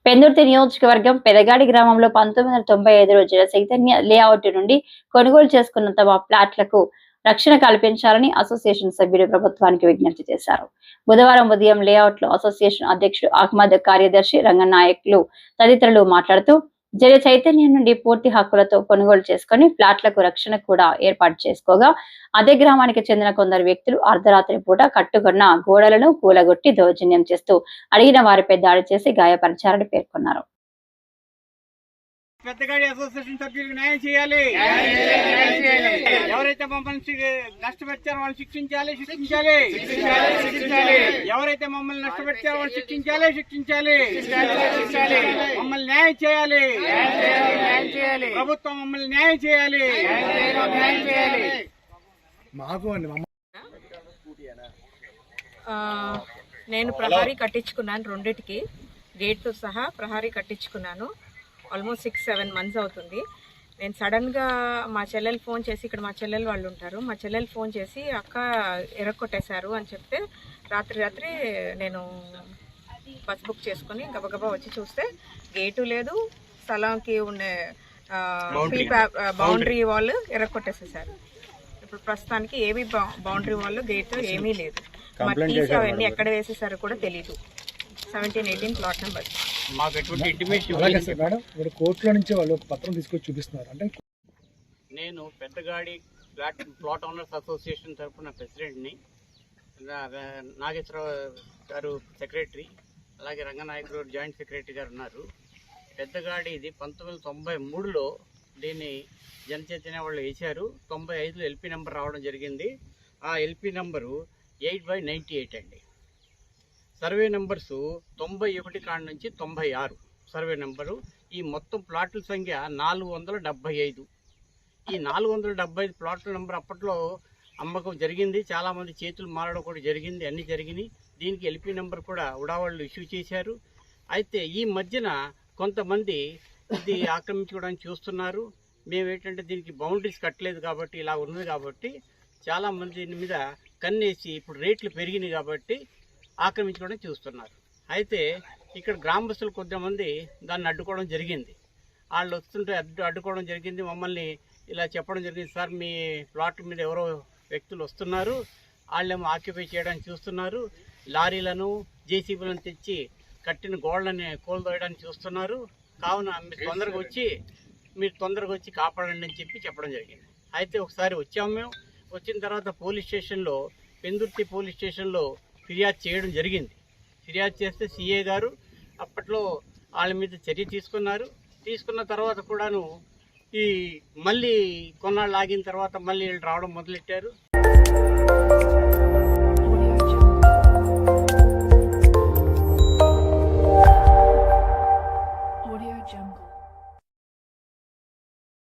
పెందుర్తి నియోజకవర్గం పెదగాడి గ్రామంలో 1995 రోజుల చైతన్య లేఅవుట్ నుండి కొనుగోలు చేసుకున్న తమ ఫ్లాట్లకు రక్షణ కల్పించాలని అసోసియేషన్ సభ్యులు ప్రభుత్వానికి విజ్ఞప్తి చేశారు. బుధవారం ఉదయం లేఅవుట్ లో అసోసియేషన్ అధ్యక్షుడు అహ్మద్, కార్యదర్శి రంగనాయకులు తదితరులు మాట్లాడుతూ జయ చైతన్యం నుండి పూర్తి హక్కులతో కొనుగోలు చేసుకుని ఫ్లాట్లకు రక్షణ కూడా ఏర్పాటు చేసుకోగా అదే గ్రామానికి చెందిన కొందరు వ్యక్తులు అర్ధరాత్రి పూట కట్టుకున్న గోడలను కూలగొట్టి దౌర్జన్యం చేస్తూ అడిగిన వారిపై దాడి చేసి గాయపరిచారని పేర్కొన్నారు. పెద్దగాడి అసోసియేషన్ సభ్యులకు న్యాయం చేయాలి. ఎవరైతే మమ్మల్ని నష్టపరిచారో వాళ్ళు శిక్షించాలి. ఎవరైతే మమ్మల్ని నష్టపరిచారో వాళ్ళు శిక్షించాలి. మమ్మల్ని న్యాయం చేయాలి. ప్రభుత్వం మమ్మల్ని న్యాయం చేయాలి. నేను ప్రహారీ కట్టించుకున్నాను, రెండిటికి గేట్తో సహా ప్రహారీ కట్టించుకున్నాను. ఆల్మోస్ట్ 6-7 మంత్స్ అవుతుంది. నేను సడన్గా మా చెల్లెలు ఫోన్ చేసి, ఇక్కడ మా చెల్లెలు వాళ్ళు ఉంటారు, మా చెల్లెలు ఫోన్ చేసి అక్క ఎరక్కొట్టేశారు అని చెప్తే రాత్రి నేను బస్ బుక్ చేసుకుని గబగబా వచ్చి చూస్తే గేటు లేదు, స్థలంకి ఉండే బౌండరీ వాల్ ఎరక్కొట్టేసేసారు. ఇప్పుడు ప్రస్తుతానికి ఏమీ బౌండరీ వాల్ గేట్ ఏమీ లేదు. మరి తీసి అవన్నీ ఎక్కడ వేసేసారో కూడా తెలీదు. 17-18 ప్లాట్ నెంబర్. మాకు ఎటువంటి ఇంటిమేషన్ కోర్టులో నుంచి వాళ్ళు పత్రం తీసుకొచ్చి చూపిస్తున్నారు. అంటే నేను పెద్దగాడి ప్లాట్ ఓనర్స్ అసోసియేషన్ తరఫున ప్రెసిడెంట్ని, నాగేశ్వరరావు గారు సెక్రటరీ, అలాగే రంగనాయకుడు జాయింట్ సెక్రటరీ గారు ఉన్నారు. పెద్దగాడి ఇది 1993లో దీన్ని జనచైతన్య వాళ్ళు వేశారు. 95లో ఎల్పీ నెంబర్ రావడం జరిగింది. ఆ ఎల్పీ నెంబరు 8/98 అండి. సర్వే నెంబర్సు 91 కాడ నుంచి 96 సర్వే నెంబరు. ఈ మొత్తం ప్లాట్ల సంఖ్య 475. ఈ 475 ప్లాట్ల నెంబర్ అప్పట్లో అమ్మకం జరిగింది. చాలామంది చేతులు మారడం కూడా జరిగింది, అన్నీ జరిగినాయి. దీనికి ఎల్పీ నెంబర్ కూడా ఉడావాళ్ళు ఇష్యూ చేశారు. అయితే ఈ మధ్యన కొంతమంది ఇది ఆక్రమించుకోవడానికి చూస్తున్నారు. మేమేంటంటే దీనికి బౌండరీస్ కట్టలేదు కాబట్టి, ఇలా ఉన్నది కాబట్టి చాలామంది దీని మీద కన్నేసి ఇప్పుడు రేట్లు పెరిగినాయి కాబట్టి ఆక్రమించుకోవడం చూస్తున్నారు. అయితే ఇక్కడ గ్రామస్తులు కొద్దిమంది దాన్ని అడ్డుకోవడం జరిగింది. వాళ్ళు వస్తుంటే అడ్డుకోవడం జరిగింది. మమ్మల్ని ఇలా చెప్పడం జరిగింది, సార్ మీ ప్లాట్ మీద ఎవరో వ్యక్తులు వస్తున్నారు, వాళ్ళేమో ఆక్యుపై చేయడానికి చూస్తున్నారు, లారీలను జేసీబీలను తెచ్చి కట్టిన గోడలని కోల్దోయడానికి చూస్తున్నారు, కావున మీరు తొందరగా వచ్చి కాపాడండి అని చెప్పడం జరిగింది. అయితే ఒకసారి వచ్చాము. మేము వచ్చిన తర్వాత పోలీస్ స్టేషన్లో, పెందుర్తి పోలీస్ స్టేషన్లో ఫిర్యాదు చేయడం జరిగింది. ఫిర్యాదు చేస్తే సిఏ గారు అప్పట్లో వాళ్ళ మీద చర్య తీసుకున్నారు. తీసుకున్న తర్వాత కూడాను మళ్ళీ కొన్నాళ్ళు ఆగిన తర్వాత మళ్ళీ వీళ్ళు రావడం మొదలెట్టారు.